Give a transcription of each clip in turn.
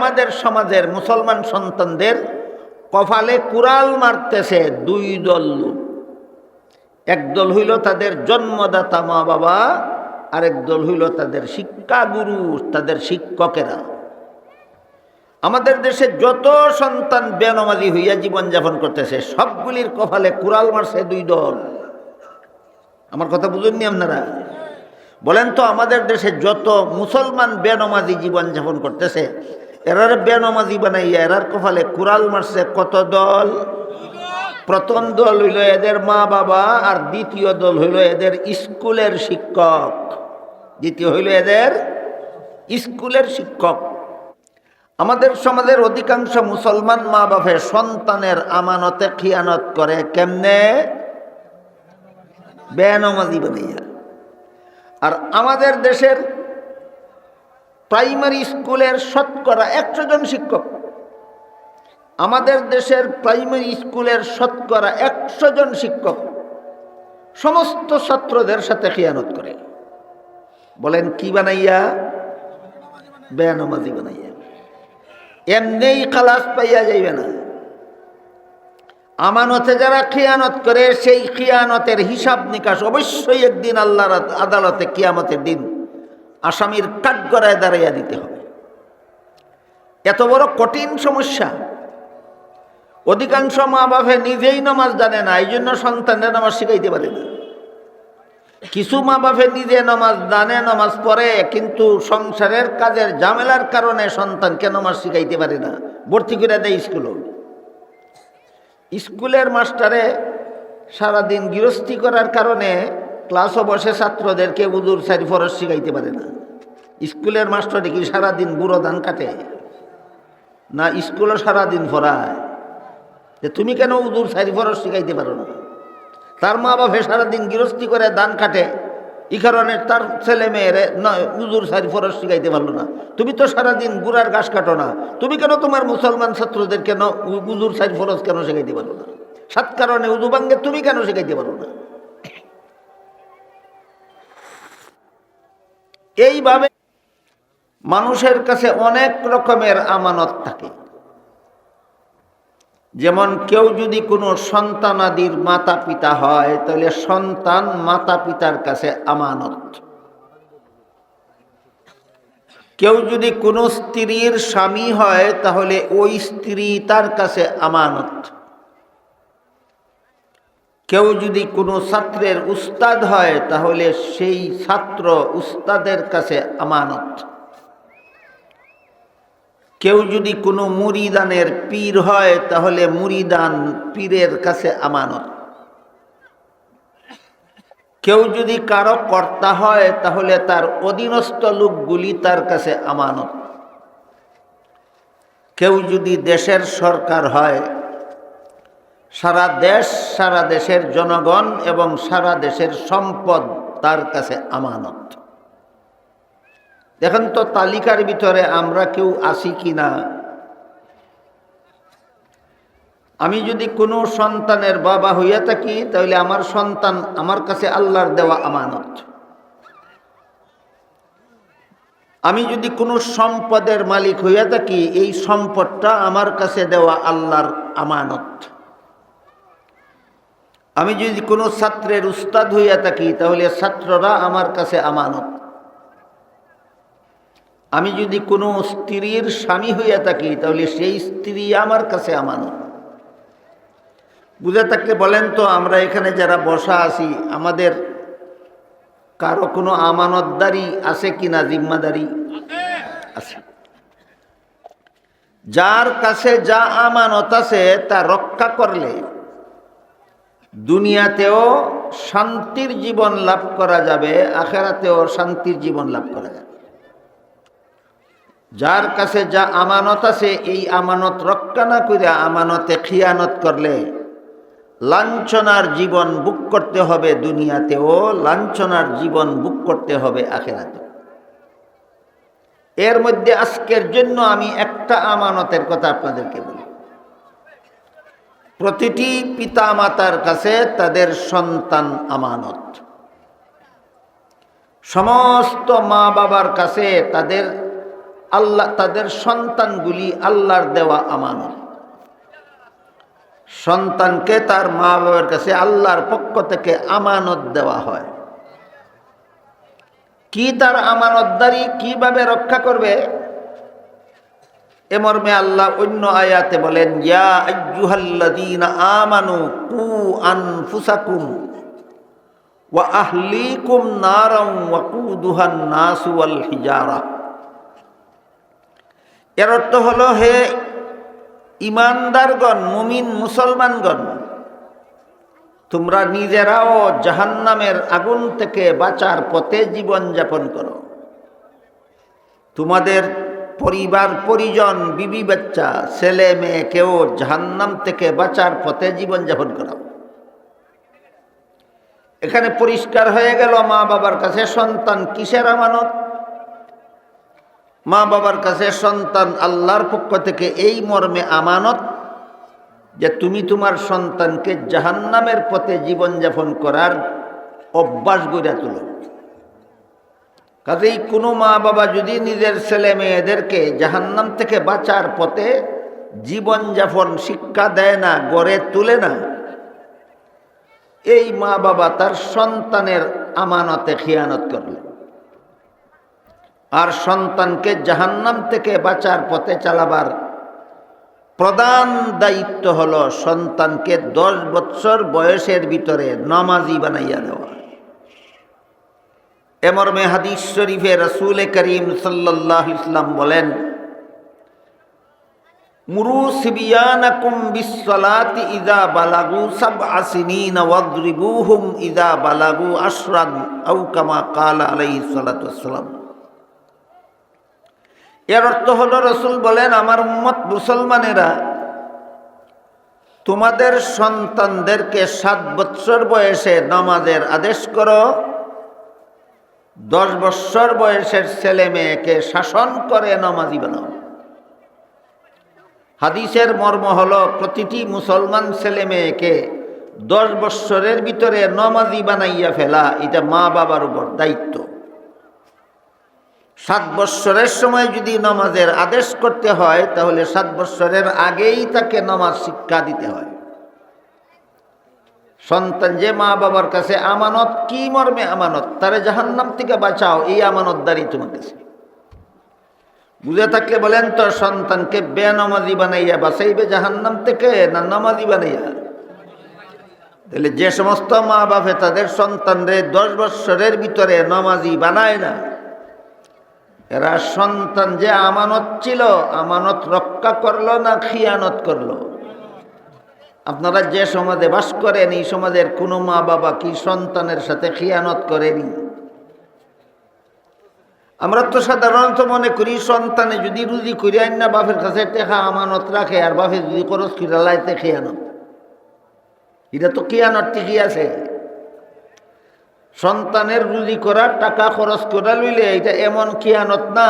আমাদের সমাজের মুসলমান সন্তানদের কপালে কুড়াল মারতেছে দুই দল লোক। একদল হইল তাদের জন্মদাতা মা বাবা, আরেক দল হইল তাদের শিক্ষাগুরু, তাদের শিক্ষকেরা। আমাদের দেশে যত সন্তান বেনামাজি হইয়া জীবনযাপন করতেছে সবগুলির কপালে কুড়াল মারছে দুই দল। আমার কথা বুঝেননি আপনারা? বলেন তো, আমাদের দেশে যত মুসলমান বেনামাজি জীবনযাপন করতেছে এরার বেনামাজি বানাইয়া এরার কপালে কুড়াল মারছে কত দল? প্রথম দল হইল এদের মা বাবা, আর দ্বিতীয় দল হইল এদের স্কুলের শিক্ষক। দ্বিতীয় হইল এদের স্কুলের শিক্ষক। আমাদের সমাজের অধিকাংশ মুসলমান মা বাপে সন্তানের আমানতে খিয়ানত করে। কেমনে? বেনামাজি বানাইয়া। আর আমাদের দেশের প্রাইমারি স্কুলের শতকরা 100 জন শিক্ষক, আমাদের দেশের প্রাইমারি স্কুলের শতকরা 100 জন শিক্ষক সমস্ত ছাত্রদের সাথে খিয়ানত করে। বলেন কি বানাইয়া? বেনামাজি বানাইয়া। এমনিই খালাস পাইয়া যাইবে না। আমানতে যারা খিয়ানত করে সেই খিয়ানতের হিসাব নিকাশ অবশ্যই একদিন আল্লাহর আদালতে কিয়ামতের দিন আসামির কাঠগড়ায় দাঁড়াইয়া দিতে হবে। এত বড় কঠিন সমস্যা। অধিকাংশ মা বাপে নিজেই নামাজ জানে না, এই জন্য সন্তানের নামাজ শিখাইতে পারে না। কিছু মা বাপে নিজে নামাজ জানে, নামাজ পড়ে, কিন্তু সংসারের কাজের ঝামেলার কারণে সন্তানকে নামাজ শিখাইতে পারে না, ভর্তি করে দেয় স্কুল। স্কুলের মাস্টারে সারাদিন গৃহস্থী করার কারণে ক্লাসও বসে ছাত্রদেরকে উজুর সারি ফরজ শিখাইতে পারে না। স্কুলের মাস্টারে কি সারাদিন বুড়ো ধান কাটে না? স্কুলও সারাদিন পড়ায়। যে তুমি কেন উজুর সারি ফরজ শিখাইতে পারো না? তার মা বাপে সারাদিন গৃহস্থী করে ধান কাটে, এই কারণে তার ছেলে মেয়েরে উজুর সারি ফরজ শিখাইতে পারলো না। তুমি তো সারাদিন গুড়ার ঘাস কাটো না, তুমি কেন তোমার মুসলমান ছাত্রদের কেন উজুর সারি ফরজ কেন শিখাইতে পারো না? সাত কারণে উজু ভাঙ্গে, তুমি কেন শিখাইতে পারো না? এইভাবে মানুষের কাছে অনেক রকমের আমানত থাকে। যেমন কেউ যদি কোনো সন্তানাদির মাতা পিতা হয় তাহলে সন্তান মাতা পিতার কাছে আমানত। কেউ যদি কোনো স্ত্রীর স্বামী হয় তাহলে ওই স্ত্রী তার কাছে আমানত। কেউ যদি কোনো ছাত্রের উস্তাদ হয় তাহলে সেই ছাত্র উস্তাদের কাছে আমানত। কেউ যদি কোনো মুরিদানের পীর হয় তাহলে মুরিদান পীরের কাছে আমানত। কেউ যদি কারো কর্তা হয় তাহলে তার অধীনস্থ লোকগুলি তার কাছে আমানত। কেউ যদি দেশের সরকার হয়, সারা দেশ, সারা দেশের জনগণ এবং সারা দেশের সম্পদ তার কাছে আমানত। দেখেন তো তালিকার ভিতরে আমরা কেউ আছি কি না? আমি যদি কোনো সন্তানের বাবা হইয়া থাকি তাহলে আমার সন্তান আমার কাছে আল্লাহর দেওয়া আমানত। আমি যদি কোনো সম্পদের মালিক হইয়া থাকি এই সম্পদটা আমার কাছে দেওয়া আল্লাহর আমানত। আমি যদি কোনো ছাত্রের উস্তাদ হইয়া থাকি তাহলে ছাত্ররা আমার কাছে আমানত। আমি যদি কোনো স্ত্রীর স্বামী হইয়া থাকি তাহলে সেই স্ত্রী আমার কাছে আমানত। বুঝে থাকলে বলেন তো, আমরা এখানে যারা বসা আছি আমাদের কারো কোনো আমানতদারি আছে কিনা? জিম্মাদারি আছে। যার কাছে যা আমানত আছে তা রক্ষা করলে দুনিয়াতেও শান্তির জীবন লাভ করা যাবে, আখিরাতেও শান্তির জীবন লাভ করা যাবে। যার কাছে যা আমানত আছে এই আমানত রক্ষা না করে আমানতে খিয়ানত করলে লাঞ্ছনার জীবন ভোগ করতে হবে দুনিয়াতেও, লাঞ্ছনার জীবন ভোগ করতে হবে আখিরাতেও। এর মধ্যে আজকের জন্য আমি একটা আমানতের কথা আপনাদেরকে বলি। প্রতিটি পিতা মাতার কাছে তাদের সন্তান আমানত। সমস্ত মা বাবার কাছে তাদের আল্লাহ, তাদের সন্তানগুলি আল্লাহর দেওয়া আমানত। সন্তানকে তার মা বাবার কাছে আল্লাহর পক্ষ থেকে আমানত দেওয়া হয়। কি তার আমানতদারি কিভাবে রক্ষা করবে, এ মর্মে আল্লাহ অন্য আয়াতে বলেন, ইয়া আইয়ুহাল্লাযীনা আমানু কু আনফুসাকুম ওয়া আহলিকুম নারান ওয়াকুদুহান নাসু ওয়াল হিজারা। এর অর্থ হলো, হে ঈমানদারগণ, মুমিন মুসলমানগণ, তোমরা নিজেরাও জাহান্নামের আগুন থেকে বাঁচার পথে জীবনযাপন করো। তোমাদের পরিবার পরিজন, বিবি বাচ্চা, ছেলে মেয়েকেও জাহান্নাম থেকে বাঁচার পথে জীবনযাপন করো। এখানে পরিষ্কার হয়ে গেল মা বাবার কাছে সন্তান কিসের আমানত। মা বাবার কাছে সন্তান আল্লাহর পক্ষ থেকে এই মর্মে আমানত যে তুমি তোমার সন্তানকে জাহান্নামের পথে জীবনযাপন করার অভ্যাস গড়ে তোলো। কাজেই কোনো মা বাবা যদি নিজের ছেলে মেয়েদেরকে জাহান্নাম থেকে বাঁচার পথে জীবনযাপন শিক্ষা দেয় না, গড়ে তোলে না, এই মা বাবা তার সন্তানের আমানতে খিয়ানত করল। আর সন্তানকে জাহান্নাম থেকে বাঁচার পথে চালাবার প্রধান দায়িত্ব হলো সন্তানকে 10 বছর বয়সের ভিতরে নামাজি বানাইয়া দেওয়া। এ মর্মে হাদিস শরীফে রাসূল করিম সাল্লাল্লাহু আলাইহি ওয়াসাল্লাম বলেন, মুরু সিবিয়ানাকুম বিসসালাতি ইযা বালাগু সাবআ সিনিনা ওয়াদরিবুহুম ইযা বালাগু আশরান আও কামা ক্বালা আলাইহিস সালাতু ওয়াসসালাম। এর অর্থ হলো, রাসূল বলেন, আমার উম্মত মুসলমানেরা, তোমাদের সন্তানদেরকে 7 বছর বয়সে নামাজের আদেশ করো, 10 বছর বয়সের ছেলে মেয়েকে শাসন করে নামাজি বানাও। হাদিসের মর্ম হলো, প্রতিটি মুসলমান ছেলে মেয়েকে 10 বছরের ভিতরে নামাজি বানাইয়া ফেলা এটা মা বাবার উপর দায়িত্ব। 7 বছরের সময় যদি নামাজের আদেশ করতে হয়, তাহলে 7 বছরের আগেই তাকে নামাজ শিক্ষা দিতে হয়। সন্তান যে মা বাবার কাছে আমানত, কি মর্মে আমানত, তারে জাহান্নাম থেকে বাঁচাও, এই আমানতদারি তোমার কাছে। বুঝে থাকলে বলেন তো, সন্তানকে বেনামাজি বানাইয়া বাঁচাইবে জাহান্নাম থেকে না নামাজি বানাইয়া? তাহলে যে সমস্ত মা বাপে তাদের সন্তানরে 10 বছরের ভিতরে নামাজি বানায় না, এরা সন্তান যে আমানত ছিল, আমানত রক্ষা করলো না খিয়ানত করলো? আপনারা যে সমাজে বাস করেন, এই সমাজের কোনো মা বাবা কি সন্তানের সাথে খিয়ানত করেনি? আমরা তো সাধারণত মনে করি, সন্তানে যদি রুজি করে আন না বাপের কাছে টেকা আমানত রাখে, আর বাপে যদি খরচ করে লাইতে খিয়ানত। এটা তো খিয়ানত ঠিকই আছে। সন্তানের রুজি করার টাকা খরচ করে লইলে এটা এমন খিয়ানত না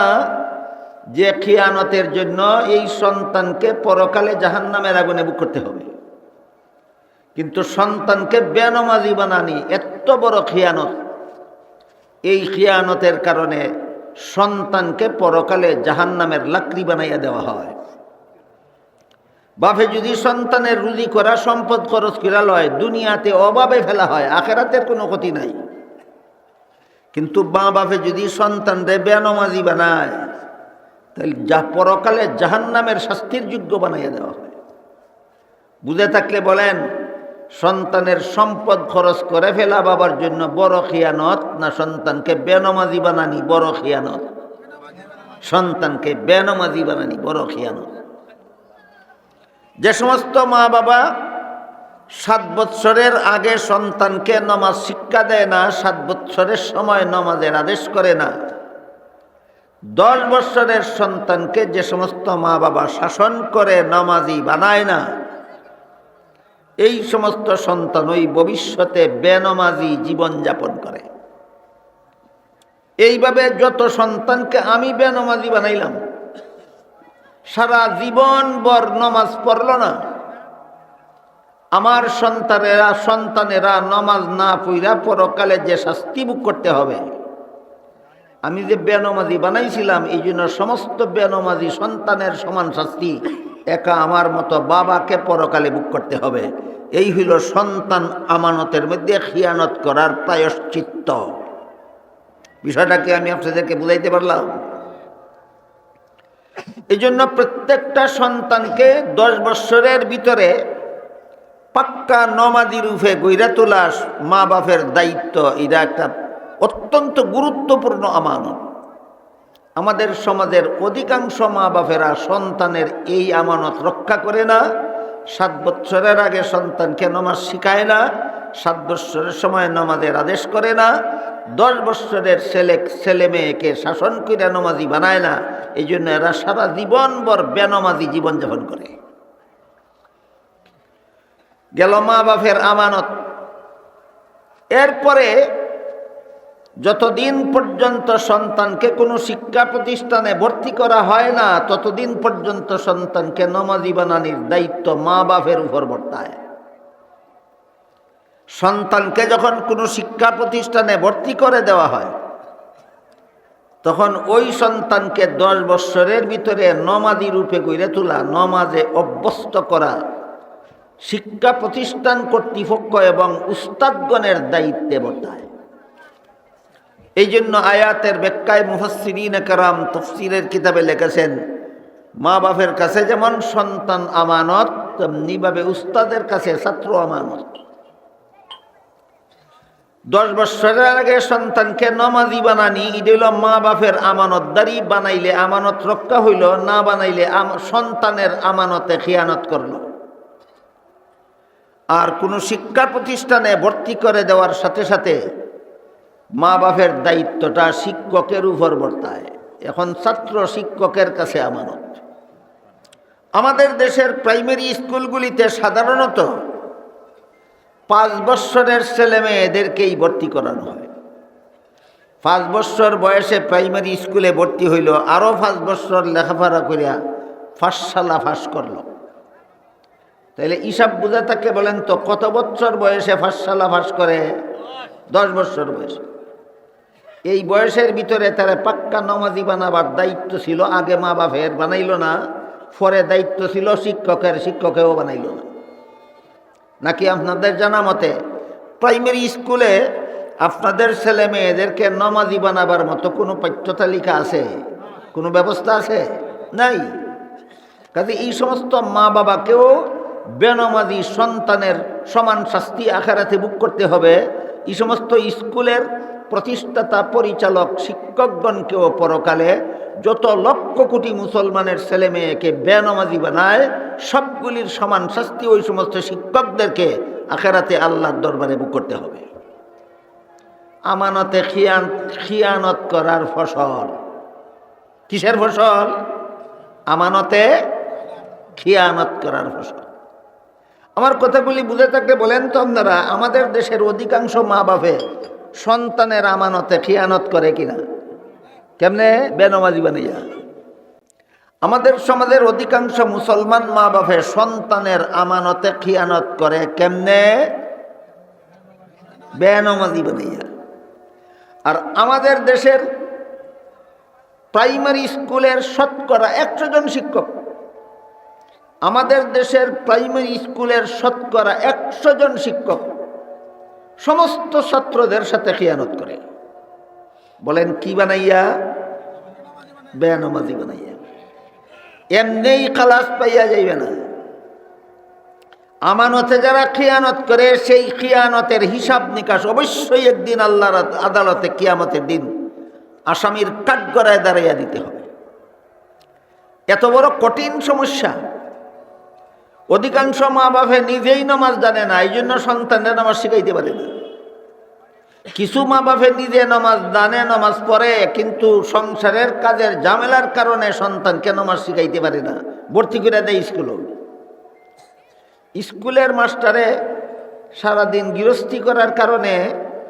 যে খিয়ানতের জন্য এই সন্তানকে পরকালে জাহান্নামের আগুনে বুক করতে হবে। কিন্তু সন্তানকে বেনামাজি বানানি এত বড় খিয়ানত। এই খিয়ানতের কারণে সন্তানকে পরকালে জাহান্নামের লাকড়ি বানাইয়া দেওয়া হয়। বাপে যদি সন্তানের রুজি করা সম্পদ খরচ করা লয়, দুনিয়াতে অভাবে ফেলা হয়, আখেরাতের কোনো ক্ষতি নাই। কিন্তু মা বাপে যদি সন্তানরে বেনামাজি বানায়, তাহলে যা পরকালে জাহান্নামের শাস্তির যোগ্য বানাইয়া দেওয়া হয়। বুঝে থাকলে বলেন, সন্তানের সম্পদ খরচ করে ফেলা বাবার জন্য বড় খিয়ানত না সন্তানকে বেনামাজি বানানি বড় খিয়ানত? সন্তানকে বেনামাজি বানানি বড় খিয়ানত। যে সমস্ত মা বাবা 7 বৎসরের আগে সন্তানকে নামাজ শিক্ষা দেয় না, 7 বৎসরের সময় নামাজের আদেশ করে না, 10 বৎসরের সন্তানকে যে সমস্ত মা বাবা শাসন করে নামাজি বানায় না, এই সমস্ত সন্তান ওই ভবিষ্যতে বেনামাজি জীবনযাপন করে। এইভাবে যত সন্তানকে আমি বেনামাজি বানাইলাম, সারা জীবন ভর নামাজ পড়ল না, আমার সন্তানেরা নামাজ না পড়া পরকালে যে শাস্তি ভোগ করতে হবে, আমি যে বেনমাজি বানাইছিলাম এই জন্য সমস্ত বেনমাজি সন্তানের সমান শাস্তি একা আমার মতো বাবাকে পরকালে ভোগ করতে হবে। এই হইল সন্তান আমানতের মধ্যে খিয়ানত করার প্রায়শ্চিত্ত। বিষয়টা কি আমি আপনাদেরকে বুঝাইতে পারলাম? এই জন্য প্রত্যেকটা সন্তানকে 10 বৎসরের ভিতরে পাক্কা নমাজি রূপে গইরা তোলা মা বাপের দায়িত্ব। এটা একটা অত্যন্ত গুরুত্বপূর্ণ আমানত। আমাদের সমাজের অধিকাংশ মা বাপেরা সন্তানের এই আমানত রক্ষা করে না। 7 বৎসরের আগে সন্তানকে নামাজ শিখায় না, 7 বৎসরের সময় নামাজের আদেশ করে না, 10 বৎসরের ছেলে মেয়েকে শাসন করে নামাজি বানায় না। এই জন্য এরা সারা জীবনভর বেনামাজি জীবনযাপন করে। গেল মা বাপের আমানত। এরপরে যতদিন পর্যন্ত সন্তানকে কোনো শিক্ষা প্রতিষ্ঠানে ভর্তি করা হয় না ততদিন পর্যন্ত সন্তানকে নামাজি বানানোর দায়িত্ব মা বাপের উপর বর্তায়। সন্তানকে যখন কোনো শিক্ষা প্রতিষ্ঠানে ভর্তি করে দেওয়া হয় তখন ওই সন্তানকে 10 বৎসরের ভিতরে নামাজি রূপে গড়ে তোলা, নামাজে অভ্যস্ত করা শিক্ষা প্রতিষ্ঠান কর্তৃপক্ষ এবং উস্তাদগণের দায়িত্বে বর্তায়। এই জন্য আয়াতের ব্যাখ্যায় মুফাসসিরিন কেরাম তাফসীরের কিতাবে লিখেছেন, মা বাপের কাছে যেমন সন্তান আমানত তেমনিভাবে উস্তাদের কাছে ছাত্র আমানত। 10 বৎসরের আগে সন্তানকে নামাজি বানানি এটা হইল মা বাপের আমানতদারি। বানাইলে আমানত রক্ষা হইল, না বানাইলে সন্তানের আমানতে খিয়ানত করল। আর কোনো শিক্ষা প্রতিষ্ঠানে ভর্তি করে দেওয়ার সাথে সাথে মা বাপের দায়িত্বটা শিক্ষকের উপর বর্তায়। এখন ছাত্র শিক্ষকের কাছে আমানত। আমাদের দেশের প্রাইমারি স্কুলগুলিতে সাধারণত 5 বৎসরের ছেলে মেয়েদেরকেই ভর্তি করানো হয়। 5 বৎসর বয়সে প্রাইমারি স্কুলে ভর্তি হইল, আরও 5 বৎসর লেখাপড়া করিয়া পাঠশালা পাস করল। তাহলে হিসাব বুঝা থাকে বলেন তো, কত বৎসর বয়সে পাঠশালা পাস করে? 10 বৎসর বয়সে। এই বয়সের ভিতরে তারা পাক্কা নামাজি বানাবার দায়িত্ব ছিল। আগে মা বাপের বানাইল না, পরে দায়িত্ব ছিল শিক্ষকের, শিক্ষকেও বানাইল না। নাকি আপনাদের জানা মতে প্রাইমারি স্কুলে আপনাদের ছেলে মেয়েদেরকে নামাজি বানাবার মতো কোনো পাঠ্যতালিকা আছে? কোনো ব্যবস্থা আছে? নাই। কাজে এই সমস্ত মা বাবাকেও বেনামাজি সন্তানের সমান শাস্তি আখিরাতে ভোগ করতে হবে। এই সমস্ত স্কুলের প্রতিষ্ঠাতা পরিচালক শিক্ষকগণকেও পরকালে যত লক্ষ কোটি মুসলমানের ছেলে মেয়েকে বেনামাজি বানায় সবগুলির সমান শাস্তি ওই সমস্ত শিক্ষকদেরকে আখিরাতে আল্লাহর দরবারে ভোগ করতে হবে। আমানতে খিয়ানত করার ফসল। কিসের ফসল? আমানতে খিয়ানত করার ফসল। আমার কথাগুলি বুঝে থাকলে বলেন তো আপনারা, আমাদের দেশের অধিকাংশ মা বাপে সন্তানের আমানতে খিয়ানত করে কিনা? কেমনে? বেনামাজি বানাইয়া। আমাদের সমাজের অধিকাংশ মুসলমান মা বাপে সন্তানের আমানতে খিয়ানত করে কেমনে? বেনামাজি বানাইয়া। আর আমাদের দেশের প্রাইমারি স্কুলের শতকরা 100 জন শিক্ষক, আমাদের দেশের প্রাইমারি স্কুলের শতকরা 100 জন শিক্ষক সমস্ত ছাত্রদের সাথে খিয়ানত করে। বলেন কি বানাইয়া? বেনামাজি বানাইয়া। এমনিই খালাস পাইয়া যাইবে না। আমানতে যারা খিয়ানত করে সেই খিয়ানতের হিসাব নিকাশ অবশ্যই একদিন আল্লাহর আদালতে কিয়ামতের দিন আসামির কাঠগড়ায় দাঁড়াইয়া দিতে হবে। এত বড় কঠিন সমস্যা। অধিকাংশ মা বাপে নিজেই নামাজ জানে না, এই জন্য সন্তানের নামাজ শিখাইতে পারে না। কিছু মা বাপে নিজে নামাজ জানে, নামাজ পড়ে, কিন্তু সংসারের কাজের ঝামেলার কারণে সন্তানকে নামাজ শিখাইতে পারে না, ভর্তি করে দেয় স্কুলে। স্কুলের মাস্টারে সারাদিন গৃহস্থী করার কারণে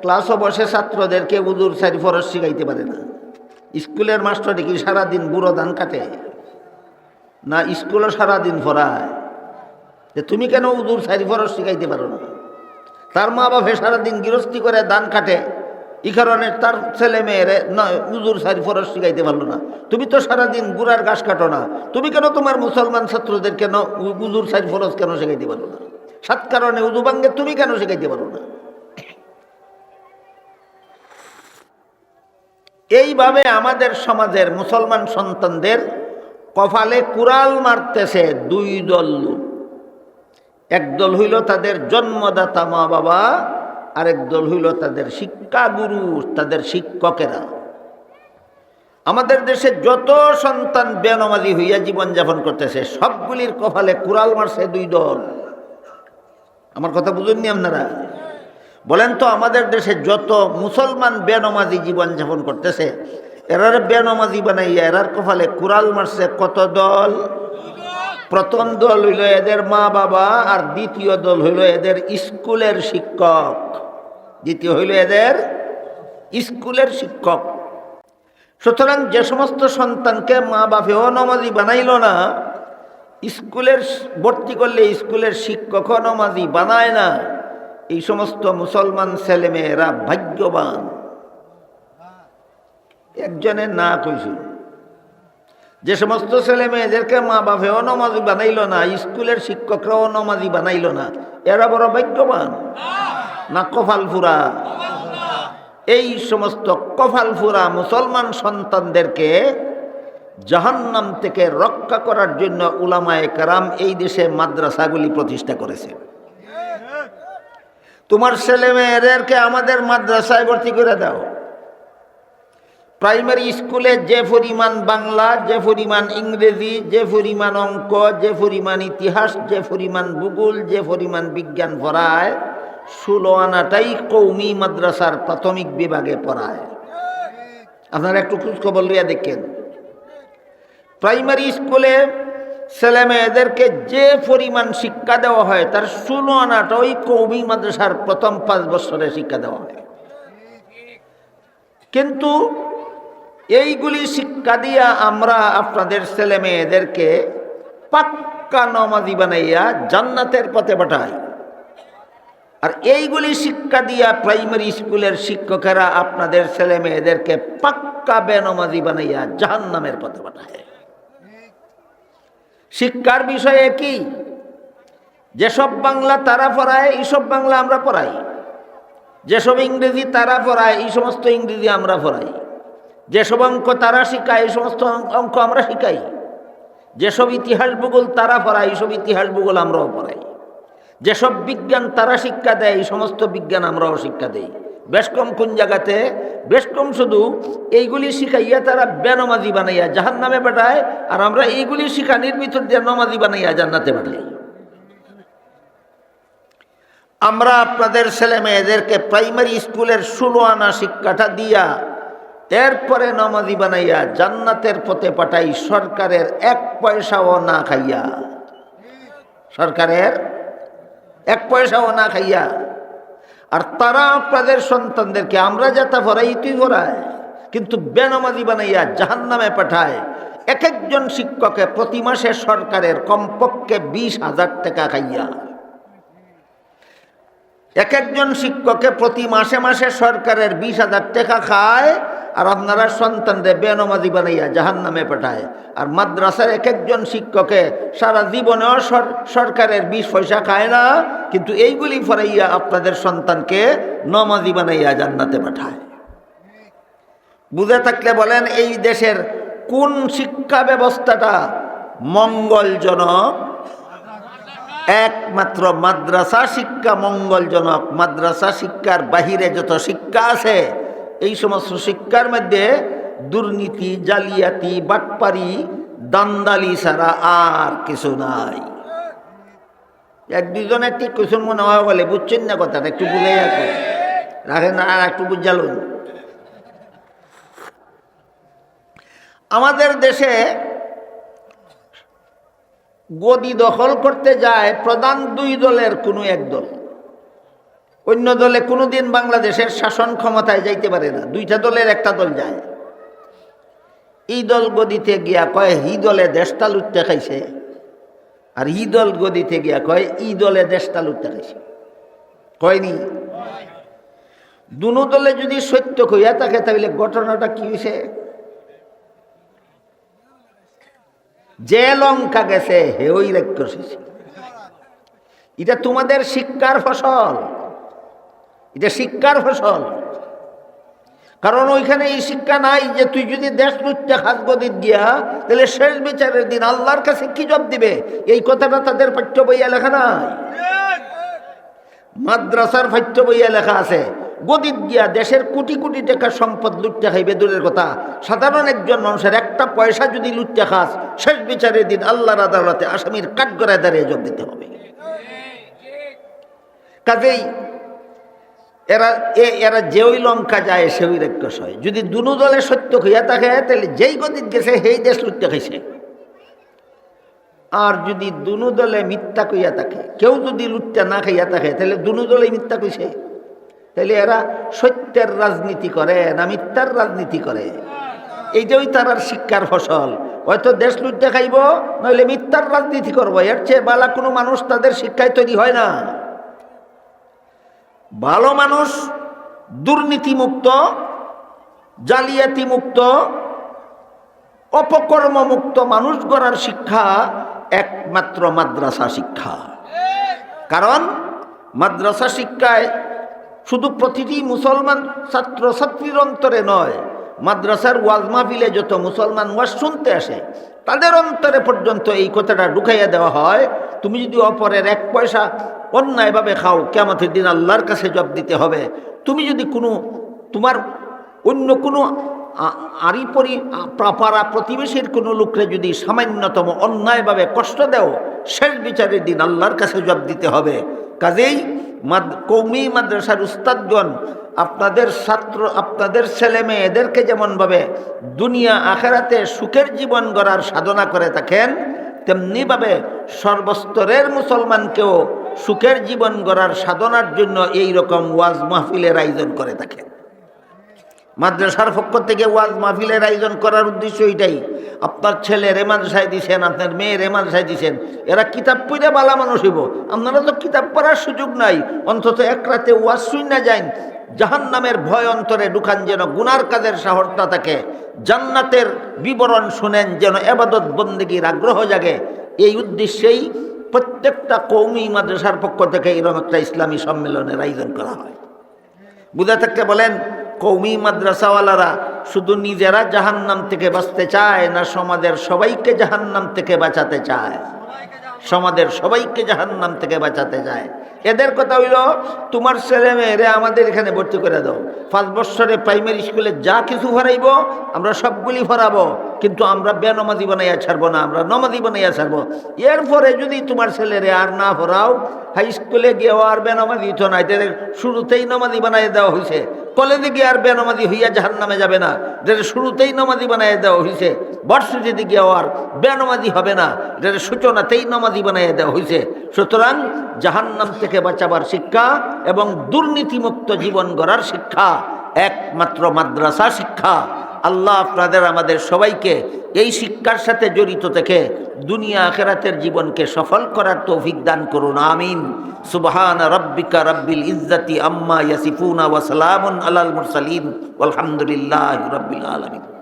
ক্লাসও বসে ছাত্রদেরকে উজুর 4 ফরজ শিখাইতে পারে না। স্কুলের মাস্টারে কি সারাদিন বুড়ো ধান কাটে না? স্কুলও সারাদিন পড়ায় যে তুমি কেন উজুর 4 ফরজ শিখাইতে পারো না? তার মা বাপে সারাদিন গৃহস্থী করে ধান কাটে, এই কারণে তার ছেলে মেয়েরে উজুর সারি ফরজ শিখাইতে পারলো না। তুমি তো সারাদিন গুড়ার ঘাস কাটো না, তুমি কেন তোমার মুসলমান ছাত্রদের কেন উজুর সারি ফরজ কেন শিখাইতে পারো না? সাত কারণে উজু ভাঙ্গে, তুমি কেন শিখাইতে পারো না? এইভাবে আমাদের সমাজের মুসলমান সন্তানদের কপালে কুড়াল মারতেছে দুই দল লোক। একদল হইল তাদের জন্মদাতা মা বাবা, আরেক দল হইল তাদের শিক্ষাগুরু, তাদের শিক্ষকেরা। আমাদের দেশে যত সন্তান বেনামাজি হইয়া জীবনযাপন করতেছে সবগুলির কপালে কুড়াল মারছে দুই দল। আমার কথা বুঝেননি আপনারা? বলেন তো, আমাদের দেশে যত মুসলমান বেনামাজি জীবনযাপন করতেছে এরার বেনামাজি বানাইয়া এরার কপালে কুড়াল মারছে কত দল? প্রথম দল হইল এদের মা বাবা, আর দ্বিতীয় দল হইল এদের স্কুলের শিক্ষক। দ্বিতীয় হইল এদের স্কুলের শিক্ষক। সুতরাং যে সমস্ত সন্তানকে মা বাপেও নামাজি বানাইল না, স্কুলের ভর্তি করলে স্কুলের শিক্ষকও নামাজি বানায় না, এই সমস্ত মুসলমান ছেলেমেয়েরা ভাগ্যবান। একজনের না কইছিল, যে সমস্ত ছেলে মেয়েদেরকে মা বাপেও নামাজি বানাইল না, স্কুলের শিক্ষকরাও নামাজি বানাইল না, এরা বড় ভাগ্যবান না কপাল ফুরা? এই সমস্ত কপাল ফুরা মুসলমান সন্তানদেরকে জাহান্নাম থেকে রক্ষা করার জন্য উলামায়ে কেরাম এই দেশে মাদ্রাসাগুলি প্রতিষ্ঠা করেছে। তোমার ছেলে মেয়েদেরকে আমাদের মাদ্রাসায় ভর্তি করে দাও। প্রাইমারি স্কুলে যে পরিমাণ বাংলা, যে পরিমাণ ইংরেজি, যে পরিমাণ অঙ্ক, যে পরিমাণ ইতিহাস, যে পরিমাণ ভূগোল, যে পরিমাণ বিজ্ঞান পড়ায়, 16 আনাটাই কৌমি মাদ্রাসার প্রাথমিক বিভাগে পড়ায়। আপনারা একটু খোঁজখবর লইয়া দেখেন, প্রাইমারি স্কুলে ছেলে মেয়েদেরকে যে পরিমাণ শিক্ষা দেওয়া হয় তার 16 আনাটা ওই কৌমি মাদ্রাসার প্রথম 5 বছরে শিক্ষা দেওয়া হয়। কিন্তু এইগুলি শিক্ষা দিয়া আমরা আপনাদের ছেলে মেয়েদেরকে পাক্কা নামাজি বানাইয়া জান্নাতের পথে পাঠাই, আর এইগুলি শিক্ষা দিয়া প্রাইমারি স্কুলের শিক্ষকেরা আপনাদের ছেলে মেয়েদেরকে পাক্কা বেনামাজি বানাইয়া জাহান্নামের পথে পাঠায়। শিক্ষার বিষয়ে কি? যেসব বাংলা তারা পড়ায় এইসব বাংলা আমরা পড়াই, যেসব ইংরেজি তারা পড়ায় এই সমস্ত ইংরেজি আমরা পড়াই, যেসব অঙ্ক তারা শিখায় এই সমস্ত অঙ্ক আমরা শিখাই, যেসব ইতিহাস ভূগোল তারা পড়ায় এইসব ইতিহাস ভূগোল আমরাও পড়াই, যেসব বিজ্ঞান তারা শিক্ষা দেয় এই সমস্ত বিজ্ঞান আমরাও শিক্ষা দেই। বেশ কম কোন জায়গাতে, বেশ কম শুধু এইগুলি শিখাইয়া তারা বেনামাজি বানাইয়া জাহান্নামে পাঠায়, আর আমরা এইগুলি শিখানির ভিতর দিয়ে নামাজি বানাইয়া জান্নাতে পাঠাই। আমরা আপনাদের ছেলে মেয়েদেরকে প্রাইমারি স্কুলের 16 আনা শিক্ষাটা দিয়া এরপরে নামাজি বানাইয়া জান্নাতের পথে পাঠাই, সরকারের 1 পয়সাও না খাইয়া। সরকারের 1 পয়সাও না খাইয়া। আর তারা আপনাদের সন্তানদেরকে আমরা যেটা পড়াই তুই পড়ায়, কিন্তু বেনামাজি বানাইয়া জাহান্নামে পাঠায়। এক একজন শিক্ষকে প্রতি মাসে সরকারের কমপক্ষে 20,000 টাকা খাইয়া। এক একজন শিক্ষকে প্রতি মাসে মাসে সরকারের 20,000 টাকা খায়, আর আপনারা সন্তানদের বেনামাজি বানাইয়া জাহান্নামে পাঠায়। আর মাদ্রাসার এক একজন শিক্ষকে সারা জীবনেও সরকারের 20 পয়সা খায় না, কিন্তু এইগুলি পড়াইয়া আপনাদের সন্তানকে নামাজি বানাইয়া জান্নাতে পাঠায়। বুঝে থাকলে বলেন, এই দেশের কোন শিক্ষা ব্যবস্থাটা মঙ্গলজনক? একমাত্র মাদ্রাসা শিক্ষা মঙ্গলজনক। মাদ্রাসা শিক্ষার বাহিরে যত শিক্ষা আছে এই সমস্ত শিক্ষার মধ্যে দুর্নীতি, জালিয়াতি, বাটপারি, দান্দালি ছাড়া আর কিছু নাই। 1-2 ঠিক কিছু মনে হয় বলে, বুঝছেন না কথাটা? একটু বুঝে রাখেন, আর একটু বুঝালুন। আমাদের দেশে গদি দখল করতে যায় প্রধান 2 দলের কোনো এক দল। অন্য দলে কোনোদিন বাংলাদেশের শাসন ক্ষমতায় যাইতে পারে না। 2টা দলের একটা দল যায়। এই দল গদিতে গিয়া কয় হি দলে দেশটা লুটতে খাইছে, আর ই দল গদিতে গিয়া কয় ই দলে দেশটা লুটতে খাইছে। কয়নি? দুনো দলে যদি সত্য কইয়া থাকে তাহলে ঘটনাটা কি হয়েছে? যে লঙ্কা গেছে হেই রাক্ষসী। এটা তোমাদের শিক্ষার ফসল, এটা শিক্ষার ফসল। কারণ ওইখানে এই শিক্ষা নাই যে তুই যদি দেশ লুটতে খাস গদিত গিয়া তাহলে শেষ বিচারের দিন আল্লাহর কাছে কি জবাব দিবে, এই কথাটা তাদের পাঠ্য বইয়া লেখা নাই। মাদ্রাসার পাঠ্য বইয়া লেখা আছে গদিত গিয়া দেশের কোটি কোটি টাকা সম্পদ লুটতে খাইবে দূরের কথা, সাধারণ একজন মানুষের একটা পয়সা যদি লুটতে খাস শেষ বিচারের দিন আল্লাহর আদালতে আসামির কাঠগড়ায় দাঁড়িয়ে জবাব দিতে হবে। কাজেই এরা যে ওই লঙ্কা যায় সে ওই রাক্ষস হয়। যদি দুনো দলে সত্য হইয়া থাকে তাহলে যেই গদিত গেছে সেই দেশ লুটতে খাইছে। আর যদি দুনো দলে মিথ্যা কইয়া থাকে, কেউ যদি লুটতে না খাইয়া থাকে তাহলে দুনো দলে মিথ্যা কইছে। তাহলে এরা সত্যের রাজনীতি করে না মিথ্যার রাজনীতি করে? এইটাই তার শিক্ষার ফসল। হয়তো দেশ লুটতে খাইব, নইলে মিথ্যার রাজনীতি করবো। এর চেয়ে বালা কোনো মানুষ তাদের শিক্ষায় তৈরি হয় না। ভালো মানুষ দুর্নীতিমুক্ত, জালিয়াতিমুক্ত, অপকর্মমুক্ত মানুষ গড়ার শিক্ষা একমাত্র মাদ্রাসা শিক্ষা। কারণ মাদ্রাসা শিক্ষায় শুধু প্রতিটি মুসলমান ছাত্র ছাত্রীর অন্তরে নয়, মাদ্রাসার ওয়াজ মাহফিলে যত মুসলমান ওয়াজ শুনতে আসে তাদের অন্তরে পর্যন্ত এই কথাটা ঢুকাইয়া দেওয়া হয়, তুমি যদি অপরের এক পয়সা অন্যায়ভাবে খাও কিয়ামতের দিন আল্লাহর কাছে জবাব দিতে হবে। তুমি যদি তোমার অন্য কোনো পাড়া প্রতিবেশীর কোনো লোকরে যদি সামান্যতম অন্যায়ভাবে কষ্ট দেও শেষ বিচারের দিন আল্লাহর কাছে জবাব দিতে হবে। কাজেই কওমি মাদ্রাসার উস্তাদগণ আপনাদের ছাত্র, আপনাদের ছেলে মেয়েদেরকে যেমনভাবে দুনিয়া আখেরাতে সুখের জীবন গড়ার সাধনা করে থাকেন, তেমনিভাবে সর্বস্তরের মুসলমানকেও সুখের জীবন গড়ার সাধনার জন্য এই রকম ওয়াজ মাহফিলের আয়োজন করে থাকেন। মাদ্রাসার পক্ষ থেকে ওয়াজ মাহফিলের আয়োজন করার উদ্দেশ্য এটাই। আপনার ছেলে মাদ্রাসায় দিছেন, আপনার মেয়ে মাদ্রাসায় দিছেন, এরা কিতাব পড়ে বালা মানুষ হইব। আপনারা তো কিতাব পড়ার সুযোগ নাই, অন্তত এক রাতে ওয়াজ শুই না যান, জাহান্নামের ভয় অন্তরে ঢুকান, যেন গুনার কাজের সাহস না থাকে, জান্নাতের বিবরণ শুনেন, যেন ইবাদত বন্দেগীর আগ্রহ জাগে। এই উদ্দেশ্যেই প্রত্যেকটা কওমি মাদ্রাসার পক্ষ থেকে এরকম একটা ইসলামী সম্মেলনের আয়োজন করা হয়। বুঝা থাকতে বলেন, কওমি মাদ্রাসাওয়ালারা শুধু নিজেরা জাহান্নাম থেকে বাঁচতে চায় না সমাজের সবাইকে জাহান্নাম থেকে বাঁচাতে চায়? সমাজের সবাইকে জাহান্নাম থেকে বাঁচাতে চায়। এদের কথা হইল, তোমার ছেলে মেয়েরে আমাদের এখানে ভর্তি করে দাও, 5 বছরে প্রাইমারি স্কুলে যা কিছু ভরাইব আমরা সবগুলি ভরাবো, কিন্তু আমরা বেনমাজি বানাইয়া ছাড়বো না, আমরা নমাজি বানাইয়া ছাড়বো। এরপরে যদি তোমার ছেলেরে আর না ভরাও, হাই স্কুলে গিয়েও আর বেনমাজি তো নাই, এদের শুরুতেই নমাজি বানাইয়া দেওয়া হয়েছে। কলেজে গিয়ে আর বেনমাজি হইয়া জাহান্নামে যাবে না, এদের শুরুতেই নমাজি বানাইয়া দেওয়া হয়েছে। ভার্সিটিতে গিয়েও আর বেনমাজি হবে না, এদের সূচনাতেই নমাজি বানাইয়া দেওয়া হয়েছে। সুতরাং জাহান্নাম থেকে বাঁচাবার শিক্ষা এবং দুর্নীতিমুক্ত জীবন গড়ার শিক্ষা একমাত্র মাদ্রাসা শিক্ষা। আল্লাহ আপনাদের আমাদের সবাইকে এই শিক্ষার সাথে জড়িত থেকে দুনিয়া আখিরাতের জীবনকে সফল করার তৌফিক দান করুন, আমিন। সুবহান রাব্বিকা রাব্বিল ইজ্জাতি আম্মা ইয়াসিফুনা ওয়া সালামুন আলাল মুরসালিন ওয়ালহামদুলিল্লাহি রাব্বিল আলামিন।